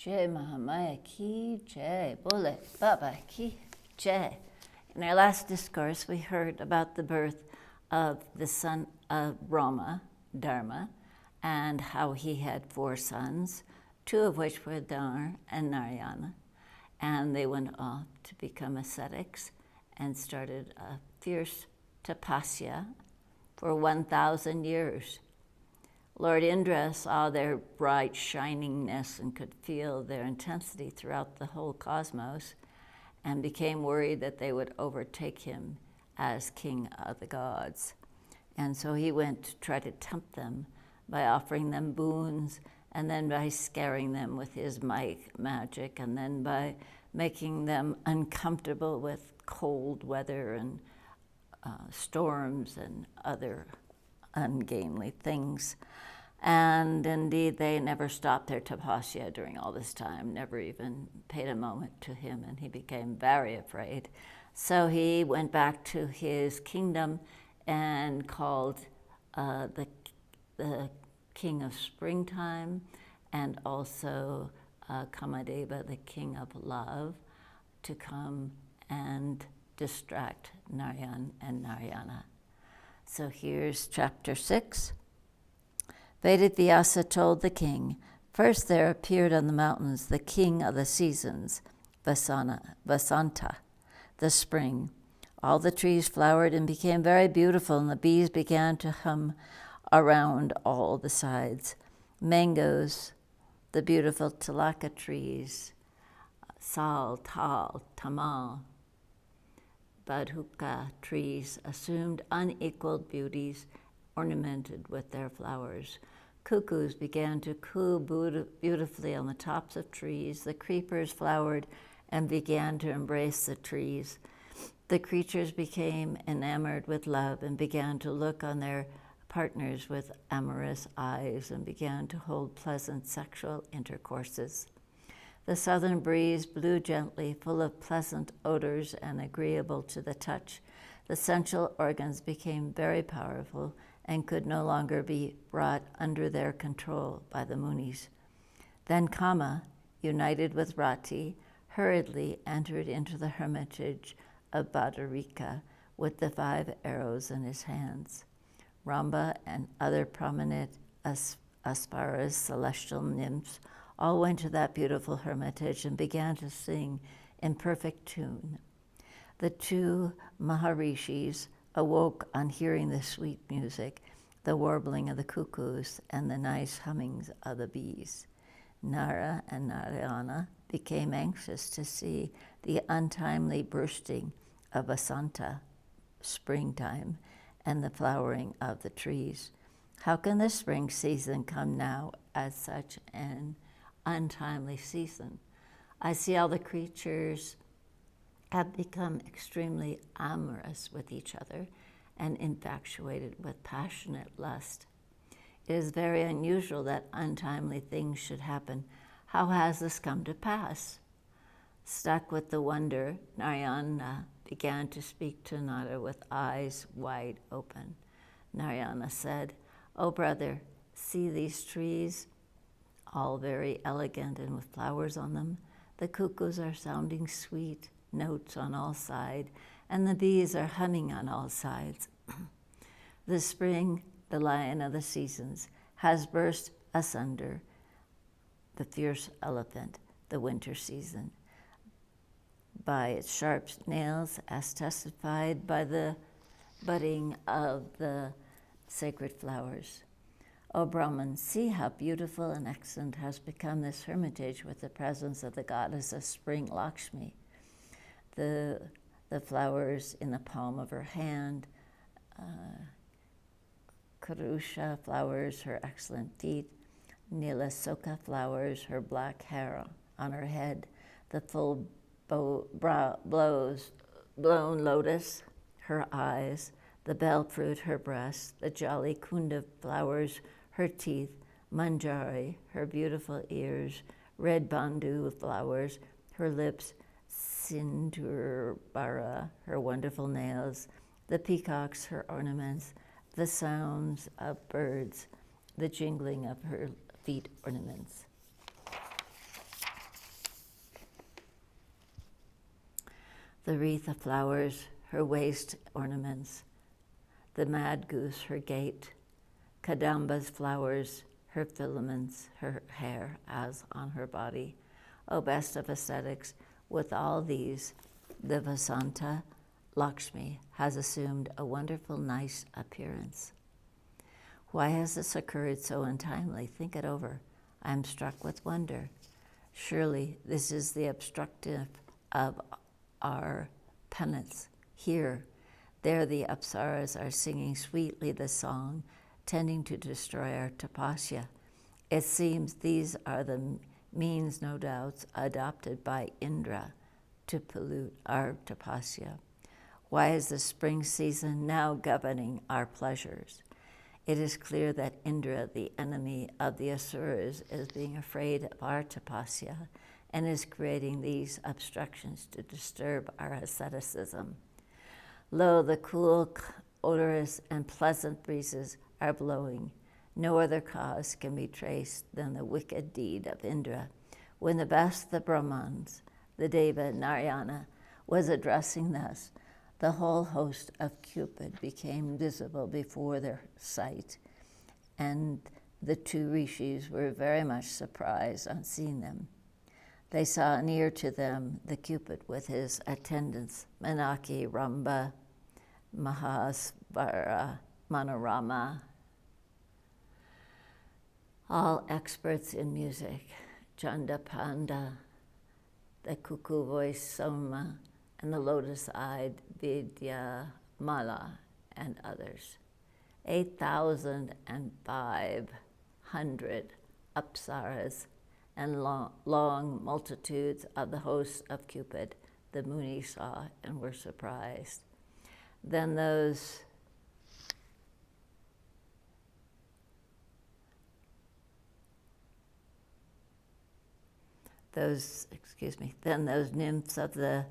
Jai Mahamaya Ki Jai, Bole Baba Ki Jai. In our last discourse, we heard about the birth of the son of Rama, Dharma, and how he had 4 sons, 2 of which were Nara and Narayana. And they went off to become ascetics and started a fierce tapasya for 1,000 years. Lord Indra saw their bright shiningness and could feel their intensity throughout the whole cosmos and became worried that they would overtake him as king of the gods. And so he went to try to tempt them by offering them boons, and then by scaring them with his magic, and then by making them uncomfortable with cold weather and storms and other ungainly things. And indeed, they never stopped their tapasya during all this time, never even paid a moment to him, and he became very afraid. So he went back to his kingdom and called the king of springtime and also Kamadeva, the king of love, to come and distract Nara and Narayana. So here's chapter 6. Vedavyasa told the king, "First there appeared on the mountains the king of the seasons, Vasanta, the spring. All the trees flowered and became very beautiful, and the bees began to hum around all the sides. Mangoes, the beautiful tilaka trees, sal, tal, tamal, badhuka trees assumed unequaled beauties, ornamented with their flowers. Cuckoos began to coo beautifully on the tops of trees. The creepers flowered and began to embrace the trees. The creatures became enamored with love and began to look on their partners with amorous eyes and began to hold pleasant sexual intercourses. The southern breeze blew gently, full of pleasant odors and agreeable to the touch. The sensual organs became very powerful and could no longer be brought under their control by the Munis. Then Kama, united with Rati, hurriedly entered into the hermitage of Badarika with the 5 arrows in his hands. Ramba and other prominent Asparas, celestial nymphs, all went to that beautiful hermitage and began to sing in perfect tune. The 2 Maharishis awoke on hearing the sweet music, the warbling of the cuckoos, and the nice hummings of the bees. Nara and Narayana became anxious to see the untimely bursting of Vasanta, springtime, and the flowering of the trees. How can the spring season come now at such an untimely season? I see all the creatures have become extremely amorous with each other and infatuated with passionate lust. It is very unusual that untimely things should happen. How has this come to pass? Stuck with the wonder, Narayana began to speak to Nara with eyes wide open. Narayana said, "O brother, see these trees, all very elegant and with flowers on them. The cuckoos are sounding sweet notes on all sides, and the bees are humming on all sides. The spring, the lion of the seasons, has burst asunder the fierce elephant, the winter season, by its sharp nails, as testified by the budding of the sacred flowers. O Brahman, see how beautiful and excellent has become this hermitage with the presence of the goddess of spring, Lakshmi. The flowers in the palm of her hand, Karusha flowers, her excellent feet, Nilasoka flowers, her black hair on her head, the full blown lotus, her eyes, the bell fruit, her breast, the jolly kunda flowers, her teeth, manjari, her beautiful ears, red bandu flowers, her lips, sindurbara, her wonderful nails, the peacocks, her ornaments, the sounds of birds, the jingling of her feet ornaments." the wreath of flowers, her waist ornaments, the mad goose, her gait, Kadamba's flowers, her filaments, her hair as on her body. O best of ascetics, with all these, the Vasanta Lakshmi has assumed a wonderful, nice appearance. Why has this occurred so untimely? Think it over. I am struck with wonder. Surely this is the obstructive of our penance. Here, there the apsaras are singing sweetly the song, tending to destroy our tapasya. It seems these are the means, no doubts, adopted by Indra to pollute our tapasya. Why is the spring season now governing our pleasures? It is clear that Indra, the enemy of the Asuras, is being afraid of our tapasya and is creating these obstructions to disturb our asceticism. Lo, the cool, odorous, and pleasant breezes are blowing. No other cause can be traced than the wicked deed of Indra. When the best of the Brahmans, the Devi, Narayana, was addressing thus, the whole host of Cupid became visible before their sight, and the two rishis were very much surprised on seeing them. They saw near to them the Cupid with his attendants, Manaki, Ramba, Mahasvara, Manorama, all experts in music, Chanda Panda, the cuckoo voice Soma, and the lotus-eyed Vidya Mala, and others. 8,500 apsaras and long multitudes of the hosts of Cupid the Munis saw and were surprised. Then those nymphs of the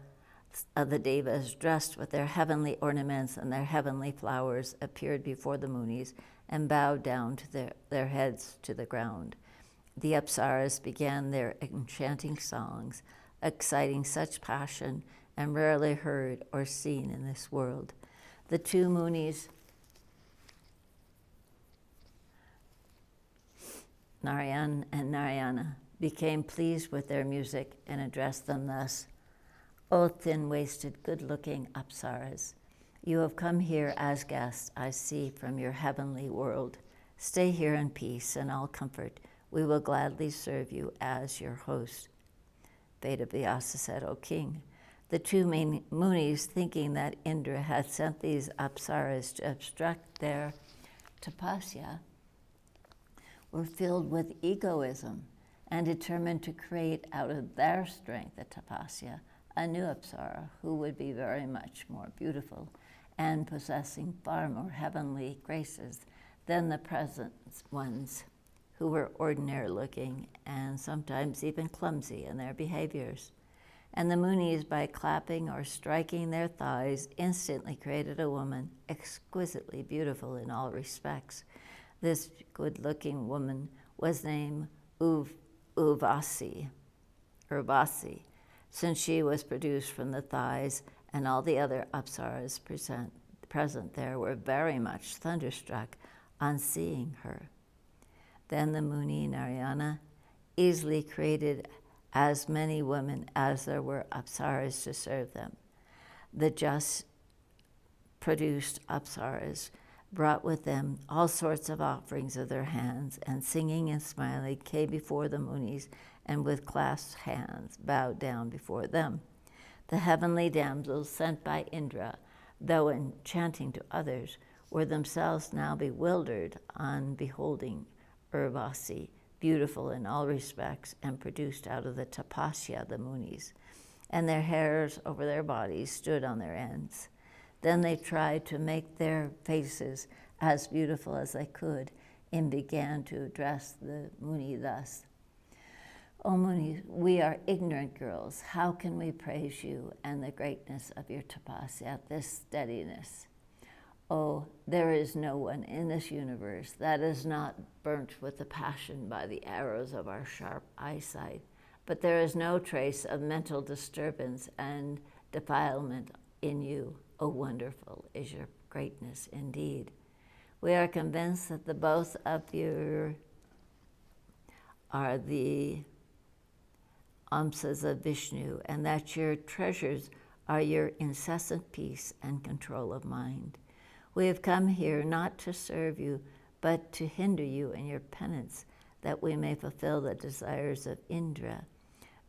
devas, dressed with their heavenly ornaments and their heavenly flowers, appeared before the Munis and bowed down to their heads to the ground. The apsaras began their enchanting songs, exciting such passion and rarely heard or seen in this world. The two Munis, Nara and Narayana, became pleased with their music and addressed them thus: O thin-waisted, good-looking apsaras, you have come here as guests, I see, from your heavenly world. Stay here in peace and all comfort. We will gladly serve you as your host. Vedavyasa said, O king, the two Munis, thinking that Indra had sent these apsaras to obstruct their tapasya, were filled with egoism and determined to create out of their strength, the tapasya, a new apsara who would be very much more beautiful and possessing far more heavenly graces than the present ones, who were ordinary looking and sometimes even clumsy in their behaviors. And the Munis, by clapping or striking their thighs, instantly created a woman exquisitely beautiful in all respects. This good-looking woman was named Urvasi, since she was produced from the thighs, and all the other apsaras present there were very much thunderstruck on seeing her. Then the Muni Narayana easily created as many women as there were apsaras to serve them. The just produced apsaras brought with them all sorts of offerings of their hands, and singing and smiling came before the Munis, and with clasped hands bowed down before them. The heavenly damsels sent by Indra, though enchanting to others, were themselves now bewildered on beholding Urvasi, beautiful in all respects and produced out of the tapasya of the Munis, and their hairs over their bodies stood on their ends. Then they tried to make their faces as beautiful as they could and began to address the Muni thus: O Muni, we are ignorant girls. How can we praise you and the greatness of your tapasya, this steadiness? Oh, there is no one in this universe that is not burnt with the passion by the arrows of our sharp eyesight, but there is no trace of mental disturbance and defilement in you. O wonderful is your greatness indeed. We are convinced that the both of you are the Amsas of Vishnu, and that your treasures are your incessant peace and control of mind. We have come here not to serve you, but to hinder you in your penance, that we may fulfill the desires of Indra.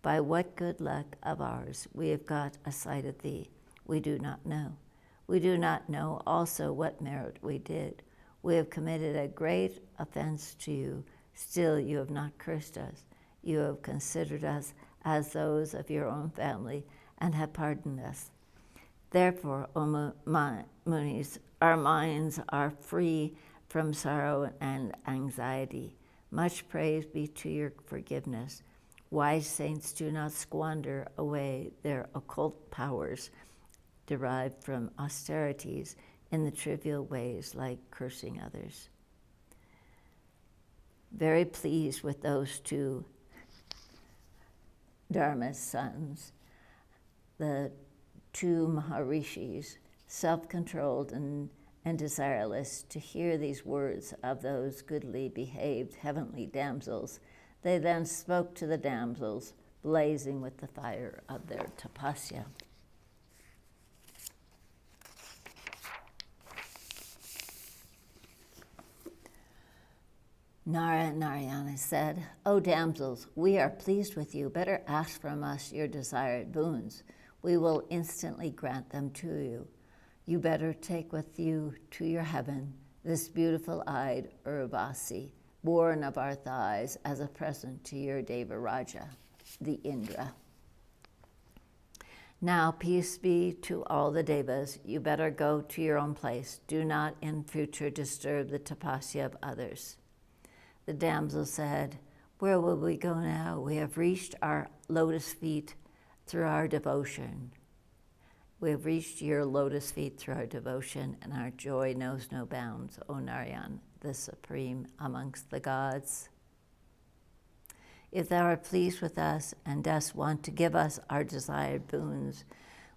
By what good luck of ours we have got a sight of thee, we do not know. We do not know also what merit we did. We have committed a great offense to you. Still you have not cursed us. You have considered us as those of your own family and have pardoned us. Therefore, O Munis, our minds are free from sorrow and anxiety. Much praise be to your forgiveness. Wise saints do not squander away their occult powers derived from austerities in the trivial ways like cursing others. Very pleased with those two Dharma's sons, the two Maharishis, self-controlled and desireless to hear these words of those goodly behaved heavenly damsels, they then spoke to the damsels, blazing with the fire of their tapasya. Nara and Narayana said, O damsels, we are pleased with you. Better ask from us your desired boons. We will instantly grant them to you. You better take with you to your heaven this beautiful-eyed Urvasi, born of our thighs as a present to your Deva Raja, the Indra. Now peace be to all the Devas. You better go to your own place. Do not in future disturb the tapasya of others. The damsel said, where will we go now? We have reached our lotus feet through our devotion. We have reached your lotus feet through our devotion, and our joy knows no bounds, O Narayan, the supreme amongst the gods. If thou art pleased with us and dost want to give us our desired boons,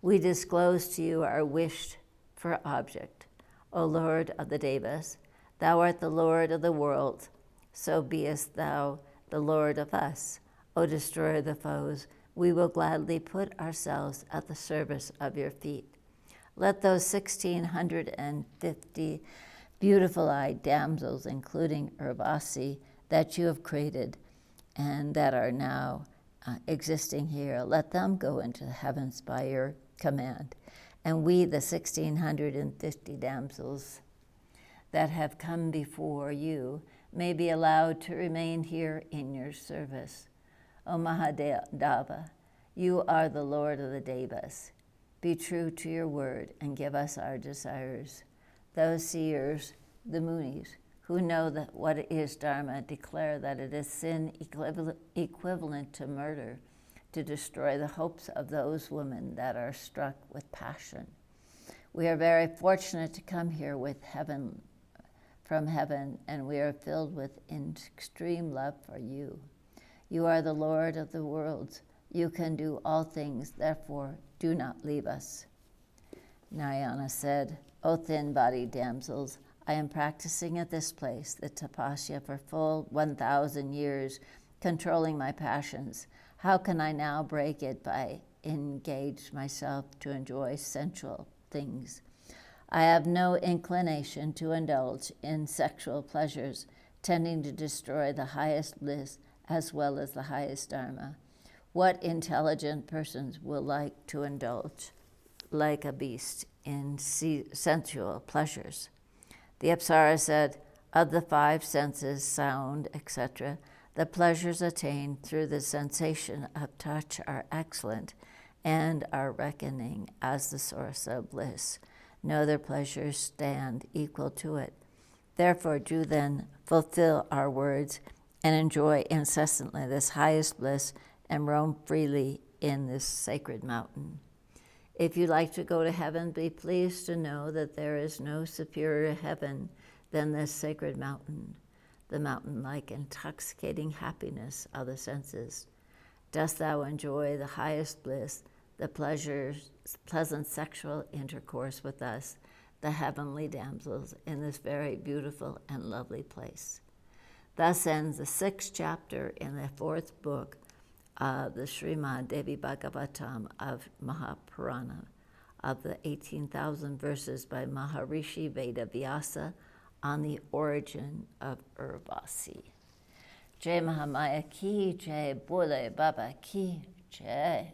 we disclose to you our wished for object. O Lord of the Devas, thou art the Lord of the world, so beest thou the Lord of us. O destroyer of the foes, we will gladly put ourselves at the service of your feet. Let those 1,650 beautiful-eyed damsels, including Urvasi, that you have created and that are now existing here, let them go into the heavens by your command. And we, the 1,650 damsels that have come before you, may be allowed to remain here in your service. O Mahadeva, you are the Lord of the Devas. Be true to your word and give us our desires. Those seers, the Munis, who know that what is Dharma, declare that it is sin equivalent to murder to destroy the hopes of those women that are struck with passion. We are very fortunate to come here from heaven, and we are filled with extreme love for you. You are the Lord of the worlds. You can do all things, therefore do not leave us. Narayana said, O thin-bodied damsels, I am practicing at this place the tapasya for full 1,000 years, controlling my passions. How can I now break it by engage myself to enjoy sensual things? I have no inclination to indulge in sexual pleasures, tending to destroy the highest bliss as well as the highest dharma. What intelligent persons will like to indulge, like a beast, in sensual pleasures? The Apsara said, of the 5 senses, sound, etc., the pleasures attained through the sensation of touch are excellent and are reckoning as the source of bliss. No other pleasures stand equal to it. Therefore do then fulfill our words and enjoy incessantly this highest bliss and roam freely in this sacred mountain. If you like to go to heaven, be pleased to know that there is no superior heaven than this sacred mountain, the mountain-like intoxicating happiness of the senses. Dost thou enjoy the highest bliss, the pleasant sexual intercourse with us, the heavenly damsels, in this very beautiful and lovely place. Thus ends the 6th chapter in the 4th book of the Srimad Devi Bhagavatam of Mahapurana, of the 18,000 verses by Maharishi Vedavyasa on the origin of Urvasi. Jai Mahamaya ki, Jai Bole Baba ki, Jai.